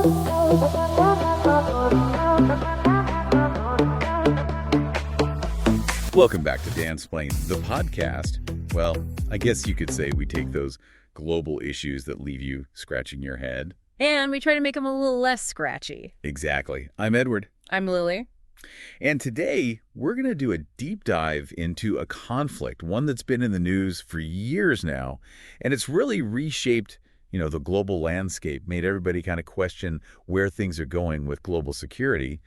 Welcome back to Dansplain, the podcast. Well, I guess you could say we take those global issues that leave you scratching your head. And we try to make them a little less scratchy. Exactly. I'm Edward. I'm Lily. And today, we're going to do a deep dive into a conflict, one that's been in the news for years now. And it's really reshaped, the global landscape, made everybody kind of question where things are going with global security.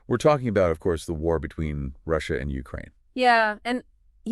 We're talking about, of course, the war between Russia and Ukraine. Yeah, and,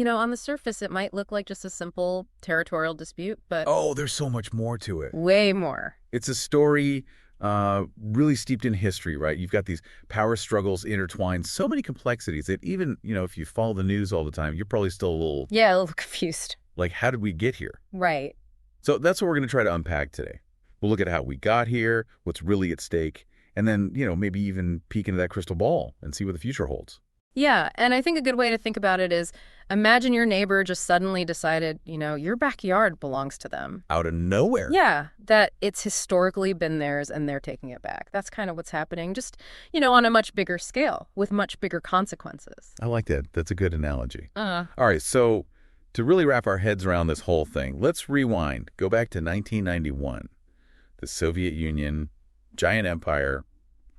on the surface, it might look like just a simple territorial dispute, but... Oh, there's so much more to it. Way more. It's a story really steeped in history, right? You've got these power struggles intertwined, so many complexities that even, if you follow the news all the time, you're probably still a little... Yeah, a little confused. Like, how did we get here? Right. So that's what we're going to try to unpack today. We'll look at how we got here, what's really at stake, and then, maybe even peek into that crystal ball and see what the future holds. Yeah, and I think a good way to think about it is imagine your neighbor just suddenly decided, your backyard belongs to them. Out of nowhere. Yeah, that it's historically been theirs and they're taking it back. That's kind of what's happening, just, on a much bigger scale with much bigger consequences. I like that. That's a good analogy. All right, so to really wrap our heads around this whole thing, let's rewind. Go back to 1991. The Soviet Union, giant empire,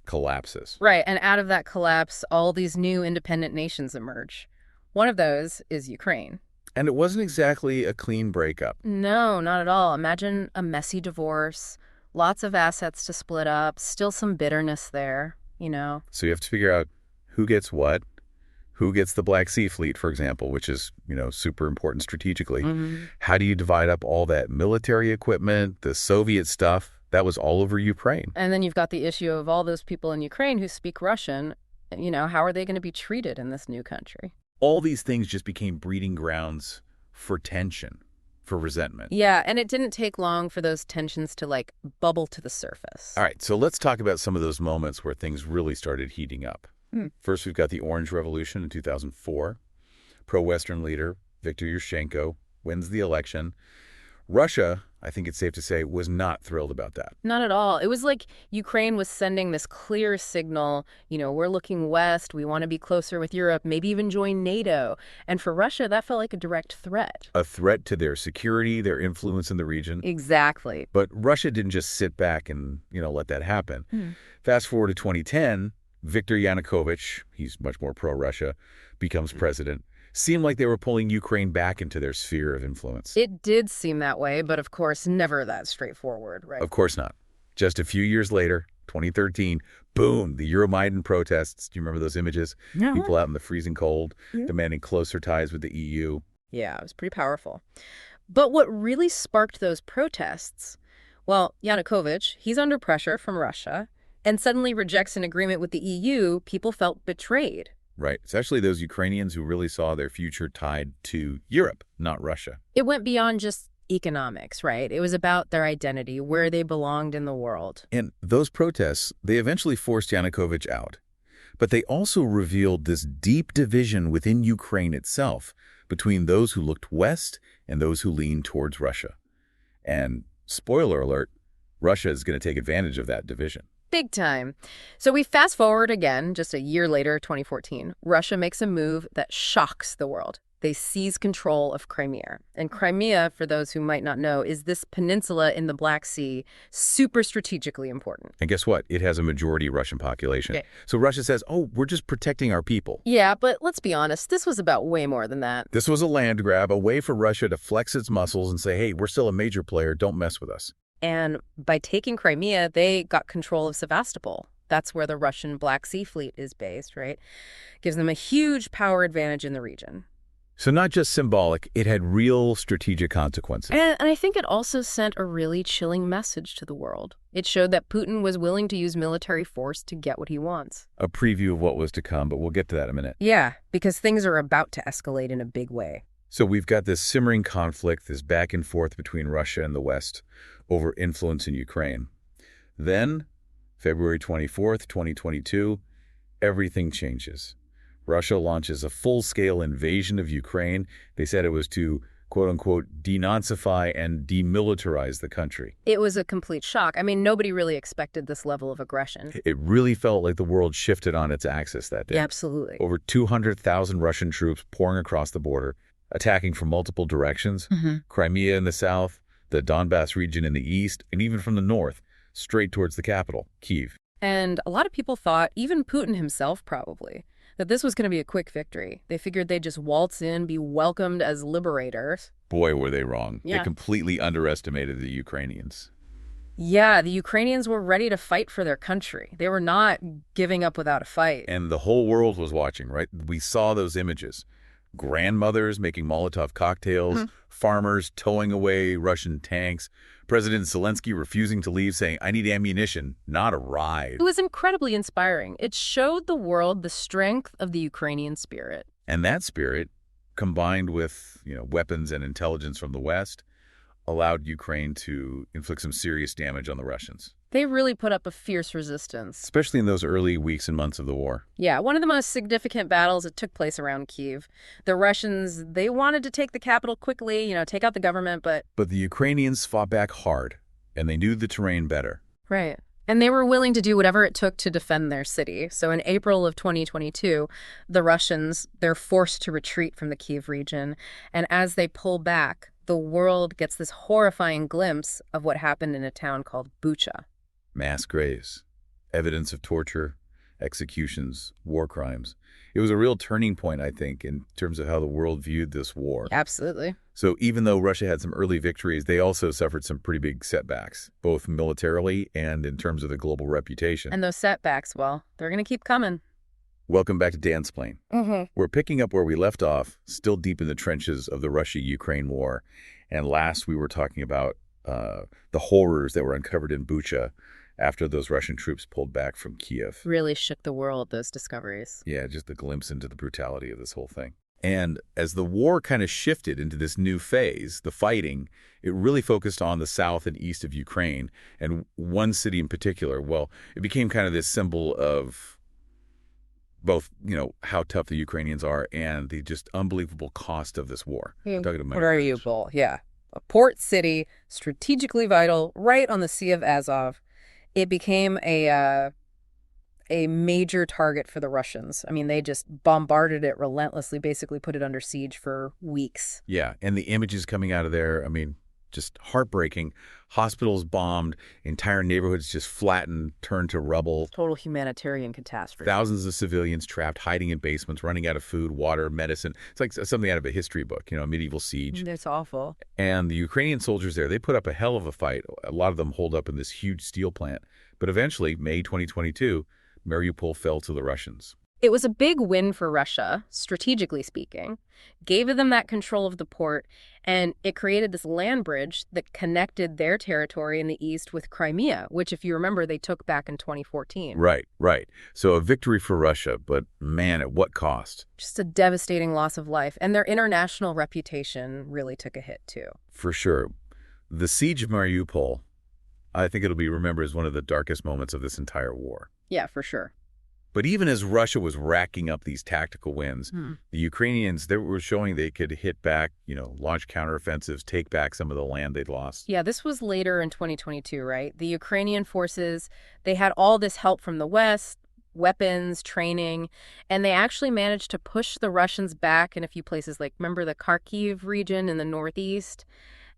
collapses. Right, and out of that collapse, all these new independent nations emerge. One of those is Ukraine. And it wasn't exactly a clean breakup. No, not at all. Imagine a messy divorce, lots of assets to split up, still some bitterness there, So you have to figure out who gets what, who gets the Black Sea Fleet, for example, which is, super important strategically. Mm-hmm. How do you divide up all that military equipment, the Soviet stuff? That was all over Ukraine. And then you've got the issue of all those people in Ukraine who speak Russian. How are they going to be treated in this new country? All these things just became breeding grounds for tension, for resentment. Yeah, and it didn't take long for those tensions to, bubble to the surface. All right, so let's talk about some of those moments where things really started heating up. First, we've got the Orange Revolution in 2004. Pro-Western leader Viktor Yushchenko wins the election. Russia, I think it's safe to say, was not thrilled about that. Not at all. It was like Ukraine was sending this clear signal, we're looking west, we want to be closer with Europe, maybe even join NATO. And for Russia, that felt like a direct threat. A threat to their security, their influence in the region. Exactly. But Russia didn't just sit back and, let that happen. Fast forward to 2010, Viktor Yanukovych, he's much more pro-Russia, becomes president. Seemed like they were pulling Ukraine back into their sphere of influence. It did seem that way, but of course, never that straightforward, right? Of course not. Just a few years later, 2013, boom, the Euromaidan protests. Do you remember those images? Yeah. People out in the freezing cold, demanding closer ties with the EU. Yeah, it was pretty powerful. But what really sparked those protests, well, Yanukovych, he's under pressure from Russia, and suddenly rejects an agreement with the EU. People felt betrayed. Right. It's actually those Ukrainians who really saw their future tied to Europe, not Russia. It went beyond just economics, right? It was about their identity, where they belonged in the world. And those protests, they eventually forced Yanukovych out. But they also revealed this deep division within Ukraine itself between those who looked west and those who leaned towards Russia. And spoiler alert, Russia is going to take advantage of that division. Big time. So we fast forward again, just a year later, 2014. Russia makes a move that shocks the world. They seize control of Crimea. And Crimea, for those who might not know, is this peninsula in the Black Sea, super strategically important. And guess what? It has a majority Russian population. Okay. So Russia says, we're just protecting our people. Yeah, but let's be honest, this was about way more than that. This was a land grab, a way for Russia to flex its muscles and say, hey, we're still a major player, don't mess with us. And by taking Crimea, they got control of Sevastopol. That's where the Russian Black Sea Fleet is based, right? Gives them a huge power advantage in the region. So not just symbolic, it had real strategic consequences. And I think it also sent a really chilling message to the world. It showed that Putin was willing to use military force to get what he wants. A preview of what was to come, but we'll get to that in a minute. Yeah, because things are about to escalate in a big way. So we've got this simmering conflict, this back and forth between Russia and the West over influence in Ukraine. Then, February 24th, 2022, everything changes. Russia launches a full-scale invasion of Ukraine. They said it was to quote-unquote, denazify and demilitarize the country. It was a complete shock. I mean, nobody really expected this level of aggression. It really felt like the world shifted on its axis that day. Yeah, absolutely. Over 200,000 Russian troops pouring across the border, attacking from multiple directions. Crimea in the south, the Donbass region in the east, and even from the north, straight towards the capital, Kyiv. And a lot of people thought, even Putin himself probably, that this was going to be a quick victory. They figured they'd just waltz in, be welcomed as liberators. Boy, were they wrong. Yeah. They completely underestimated the Ukrainians. Yeah, the Ukrainians were ready to fight for their country. They were not giving up without a fight. And the whole world was watching, right? We saw those images. Grandmothers making Molotov cocktails, farmers towing away Russian tanks, President Zelensky refusing to leave, saying, "I need ammunition, not a ride." It was incredibly inspiring. It showed the world the strength of the Ukrainian spirit. And that spirit, combined with, weapons and intelligence from the West, allowed Ukraine to inflict some serious damage on the Russians, They really put up a fierce resistance. especially in those early weeks and months of the war. Yeah, one of the most significant battles that took place around Kyiv. The Russians, they wanted to take the capital quickly, take out the government, but... But the Ukrainians fought back hard, and they knew the terrain better. Right. And they were willing to do whatever it took to defend their city. So in April of 2022, the Russians, they're forced to retreat from the Kyiv region. And as they pull back, the world gets this horrifying glimpse of what happened in a town called Bucha. Mass graves, evidence of torture, executions, war crimes. It was a real turning point, I think, in terms of how the world viewed this war. Absolutely. So even though Russia had some early victories, they also suffered some pretty big setbacks, both militarily and in terms of the global reputation. And those setbacks, well, they're going to keep coming. Welcome back to Dan's Plane. We're picking up where we left off, still deep in the trenches of the Russia-Ukraine war. And last we were talking about the horrors that were uncovered in Bucha after those Russian troops pulled back from Kiev. Really shook the world, those discoveries. Yeah, just a glimpse into the brutality of this whole thing. And as the war kind of shifted into this new phase, the fighting, it really focused on the south and east of Ukraine. And one city in particular, well, it became kind of this symbol of both, how tough the Ukrainians are and the just unbelievable cost of this war. I'm talking about Mariupol, yeah. A port city, strategically vital, right on the Sea of Azov. It became a major target for the Russians. I mean, they just bombarded it relentlessly, basically put it under siege for weeks. Yeah, and the images coming out of there, I mean, just heartbreaking. Hospitals bombed, entire neighborhoods just flattened, turned to rubble. Total humanitarian catastrophe. Thousands of civilians trapped, hiding in basements, running out of food, water, medicine. It's like something out of a history book, a medieval siege. It's awful. And the Ukrainian soldiers there, they put up a hell of a fight. A lot of them holed up in this huge steel plant. But eventually, May 2022, Mariupol fell to the Russians. It was a big win for Russia, strategically speaking, gave them that control of the port, and it created this land bridge that connected their territory in the east with Crimea, which, if you remember, they took back in 2014. Right. So a victory for Russia, but man, at what cost? Just a devastating loss of life, and their international reputation really took a hit, too. For sure. The siege of Mariupol, I think it'll be remembered as one of the darkest moments of this entire war. Yeah, for sure. But even as Russia was racking up these tactical wins, the Ukrainians, they were showing they could hit back, launch counteroffensives, take back some of the land they'd lost. Yeah, this was later in 2022, right? The Ukrainian forces, they had all this help from the West, weapons, training, and they actually managed to push the Russians back in a few places, like, remember the Kharkiv region in the northeast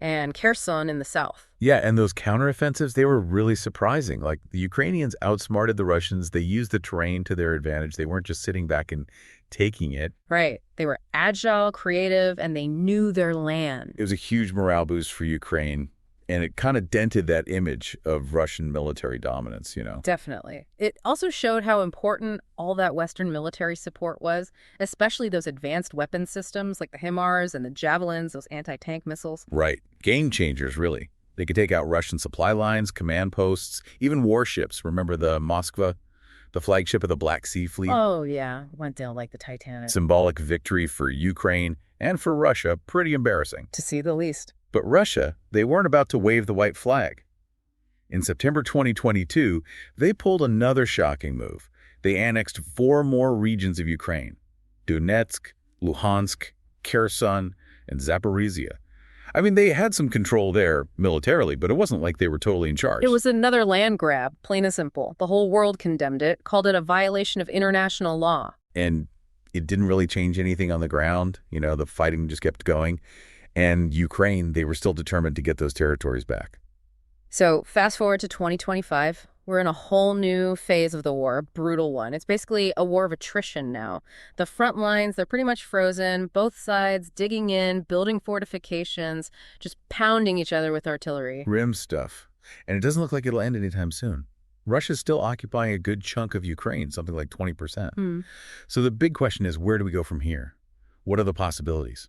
and Kherson in the south. Yeah, and those counteroffensives, they were really surprising. Like, the Ukrainians outsmarted the Russians. They used the terrain to their advantage. They weren't just sitting back and taking it. Right. They were agile, creative, and they knew their land. It was a huge morale boost for Ukraine, and it kind of dented that image of Russian military dominance, Definitely. It also showed how important all that Western military support was, especially those advanced weapons systems like the HIMARS and the Javelins, those anti-tank missiles. Right. Game changers, really. They could take out Russian supply lines, command posts, even warships. Remember the Moskva, the flagship of the Black Sea Fleet? Oh, yeah. Went down like the Titanic. Symbolic victory for Ukraine and for Russia. Pretty embarrassing. To say the least. But Russia, they weren't about to wave the white flag. In September 2022, they pulled another shocking move. They annexed 4 more regions of Ukraine: Donetsk, Luhansk, Kherson, and Zaporizhia. I mean, they had some control there militarily, but it wasn't like they were totally in It charge. was another land grab, plain and simple. The whole world condemned it, called it a violation of international law. And it didn't really change anything on the ground. The fighting just kept going. And Ukraine, they were still determined to get those territories back. So fast forward to 2025. We're in a whole new phase of the war, a brutal one. It's basically a war of attrition now. The front lines, they're pretty much frozen, both sides digging in, building fortifications, just pounding each other with artillery. Grim stuff. And it doesn't look like it'll end anytime soon. Russia's still occupying a good chunk of Ukraine, something like 20%. So the big question is, where do we go from here? What are the possibilities?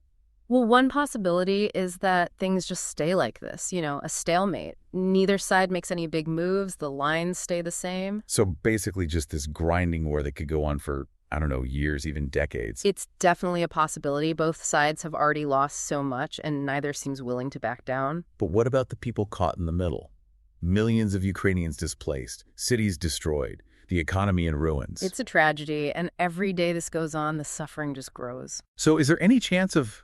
Well, one possibility is that things just stay like this, a stalemate. Neither side makes any big moves, the lines stay the same. So basically just this grinding war that could go on for, I don't know, years, even decades. It's definitely a possibility. Both sides have already lost so much, and neither seems willing to back down. But what about the people caught in the middle? Millions of Ukrainians displaced, cities destroyed, the economy in ruins. It's a tragedy, and every day this goes on, the suffering just grows. So is there any chance of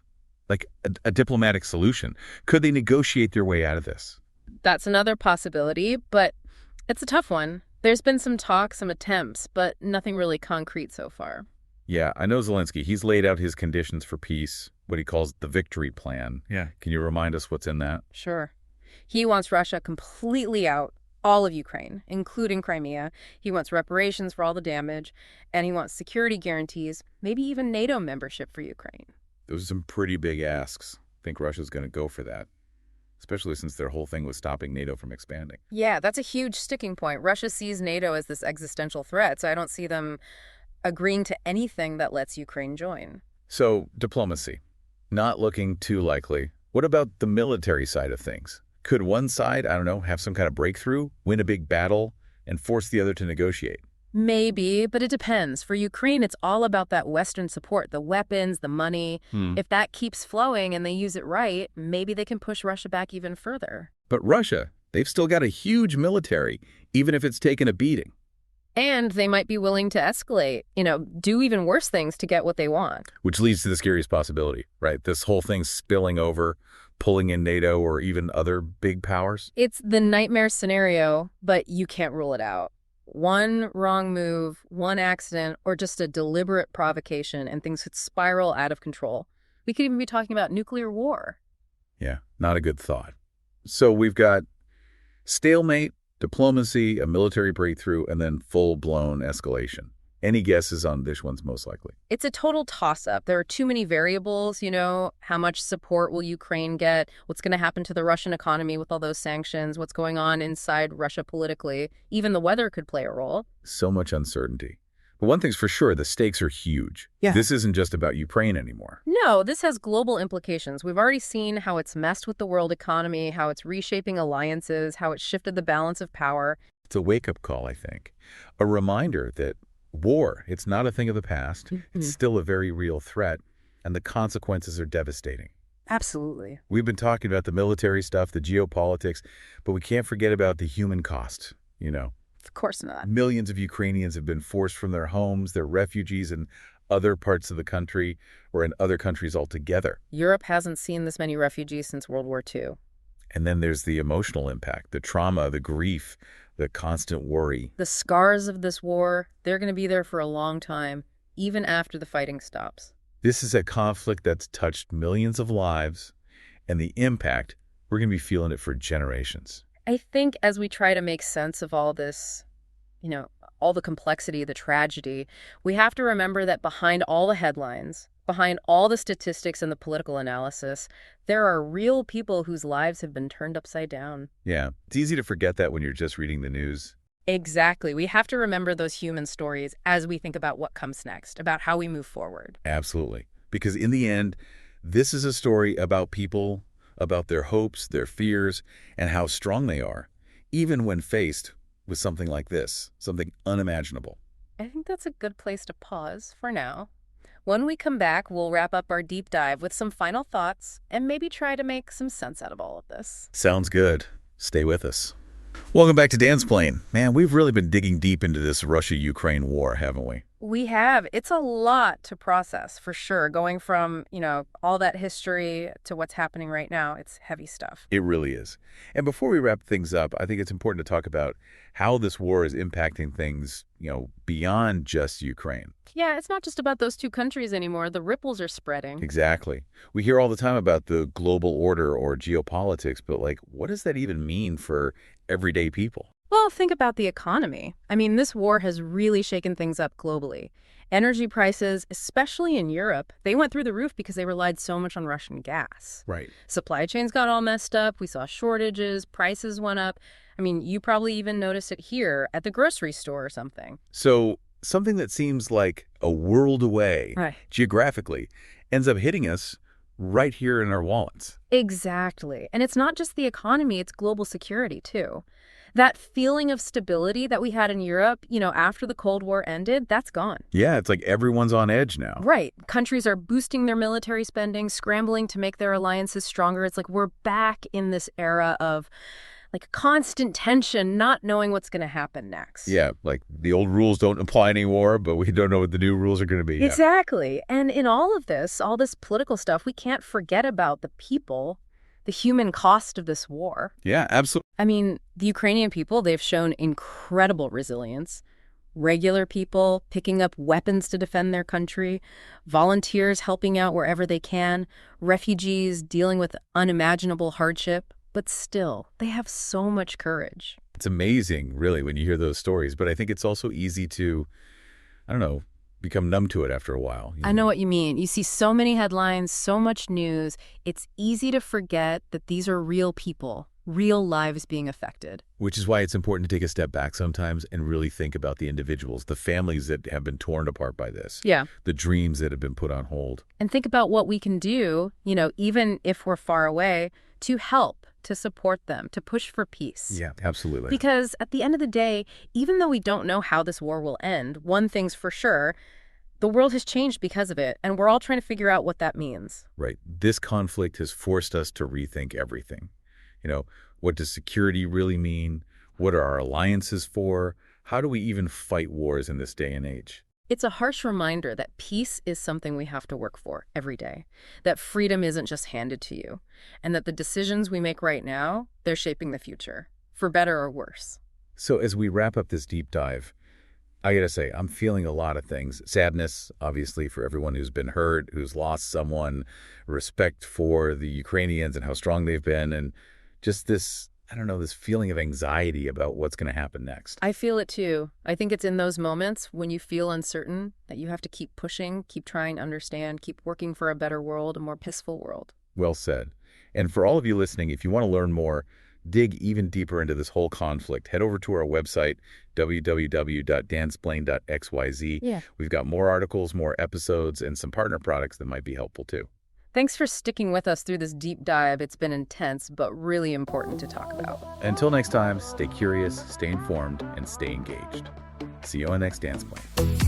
a diplomatic solution? Could they negotiate their way out of this? That's another possibility, but it's a tough one. There's been some talk, some attempts, but nothing really concrete so far. Yeah, I know Zelensky. He's laid out his conditions for peace, what he calls the victory plan. Yeah. Can you remind us what's in that? Sure. He wants Russia completely out, all of Ukraine, including Crimea. He wants reparations for all the damage, and he wants security guarantees, maybe even NATO membership for Ukraine. Those are some pretty big asks. I think Russia's going to go for that, especially since their whole thing was stopping NATO from expanding. Yeah, that's a huge sticking point. Russia sees NATO as this existential threat, so I don't see them agreeing to anything that lets Ukraine join. So, diplomacy, not looking too likely. What about the military side of things? Could one side, I don't know, have some kind of breakthrough, win a big battle, and force the other to negotiate? Maybe, but it depends. For Ukraine, it's all about that Western support, the weapons, the money. If that keeps flowing and they use it right, maybe they can push Russia back even further. But Russia, they've still got a huge military, even if it's taken a beating. And they might be willing to escalate, do even worse things to get what they want. Which leads to the scariest possibility, right? This whole thing spilling over, pulling in NATO or even other big powers. It's the nightmare scenario, but you can't rule it out. One wrong move, one accident, or just a deliberate provocation, and things could spiral out of control. We could even be talking about nuclear war. Yeah, not a good thought. So we've got stalemate, diplomacy, a military breakthrough, and then full-blown escalation. Any guesses on which one's most likely? It's a total toss-up. There are too many variables, how much support will Ukraine get? What's going to happen to the Russian economy with all those sanctions? What's going on inside Russia politically? Even the weather could play a role. So much uncertainty. But one thing's for sure, the stakes are huge. Yeah. This isn't just about Ukraine anymore. No, this has global implications. We've already seen how it's messed with the world economy, how it's reshaping alliances, how it's shifted the balance of power. It's a wake-up call, I think. A reminder that war, it's not a thing of the past. It's still a very real threat, and the consequences are devastating. Absolutely. We've been talking about the military stuff, the geopolitics, but we can't forget about the human cost, Of course not. Millions of Ukrainians have been forced from their homes. They're refugees in other parts of the country or in other countries altogether. Europe hasn't seen this many refugees since World War II. And then there's the emotional impact, the trauma, the grief, the constant worry. The scars of this war, they're going to be there for a long time, even after the fighting stops. This is a conflict that's touched millions of lives, and the impact, we're going to be feeling it for generations. I think as we try to make sense of all this, all the complexity, the tragedy, we have to remember that behind all the headlines, behind all the statistics and the political analysis, there are real people whose lives have been turned upside down. Yeah, it's easy to forget that when you're just reading the news. Exactly. We have to remember those human stories as we think about what comes next, about how we move forward. Absolutely. Because in the end, this is a story about people, about their hopes, their fears, and how strong they are, even when faced with something like this, something unimaginable. I think that's a good place to pause for now. When we come back, we'll wrap up our deep dive with some final thoughts and maybe try to make some sense out of all of this. Sounds good. Stay with us. Welcome back to Dan's Plane. Man, we've really been digging deep into this Russia-Ukraine war, haven't we? We have. It's a lot to process, for sure. Going from, all that history to what's happening right now, it's heavy stuff. It really is. And before we wrap things up, I think it's important to talk about how this war is impacting things, beyond just Ukraine. Yeah, it's not just about those two countries anymore. The ripples are spreading. Exactly. We hear all the time about the global order or geopolitics, but what does that even mean for everyday people? Well, think about the economy. I mean, this war has really shaken things up globally. Energy prices, especially in Europe, they went through the roof because they relied so much on Russian gas. Right. Supply chains got all messed up. We saw shortages. Prices went up. I mean, you probably even noticed it here at the grocery store or something. So something that seems like a world away, Right. geographically, ends up hitting us right here in our wallets. Exactly. And it's not just the economy, it's global security, too. That feeling of stability that we had in Europe, after the Cold War ended, that's gone. Yeah, it's like everyone's on edge now. Right. Countries are boosting their military spending, scrambling to make their alliances stronger. It's like we're back in this era of constant tension, not knowing what's going to happen next. Yeah, the old rules don't apply anymore, but we don't know what the new rules are going to be. Yeah. Exactly. And in all this political stuff, we can't forget about the people, the human cost of this war. Yeah, absolutely. I mean, the Ukrainian people, they've shown incredible resilience. Regular people picking up weapons to defend their country, volunteers helping out wherever they can, refugees dealing with unimaginable hardship. But still, they have so much courage. It's amazing, really, when you hear those stories. But I think it's also easy to, become numb to it after a while. I know what you mean. You see so many headlines, so much news. It's easy to forget that these are real people, real lives being affected. Which is why it's important to take a step back sometimes and really think about the individuals, the families that have been torn apart by this. Yeah. The dreams that have been put on hold. And think about what we can do, even if we're far away, to help, to support them, to push for peace. Yeah, absolutely. Because at the end of the day, even though we don't know how this war will end, one thing's for sure, the world has changed because of it, and we're all trying to figure out what that means. Right. This conflict has forced us to rethink everything. What does security really mean? What are our alliances for? How do we even fight wars in this day and age? It's a harsh reminder that peace is something we have to work for every day, that freedom isn't just handed to you, and that the decisions we make right now, they're shaping the future, for better or worse. So as we wrap up this deep dive, I gotta say, I'm feeling a lot of things. Sadness, obviously, for everyone who's been hurt, who's lost someone, respect for the Ukrainians and how strong they've been, and just this feeling of anxiety about what's going to happen next. I feel it too. I think it's in those moments when you feel uncertain that you have to keep pushing, keep trying to understand, keep working for a better world, a more peaceful world. Well said. And for all of you listening, if you want to learn more, dig even deeper into this whole conflict, head over to our website, www.dansplain.xyz. Yeah. We've got more articles, more episodes, and some partner products that might be helpful too. Thanks for sticking with us through this deep dive. It's been intense, but really important to talk about. Until next time, stay curious, stay informed, and stay engaged. See you on the next Dance Plane.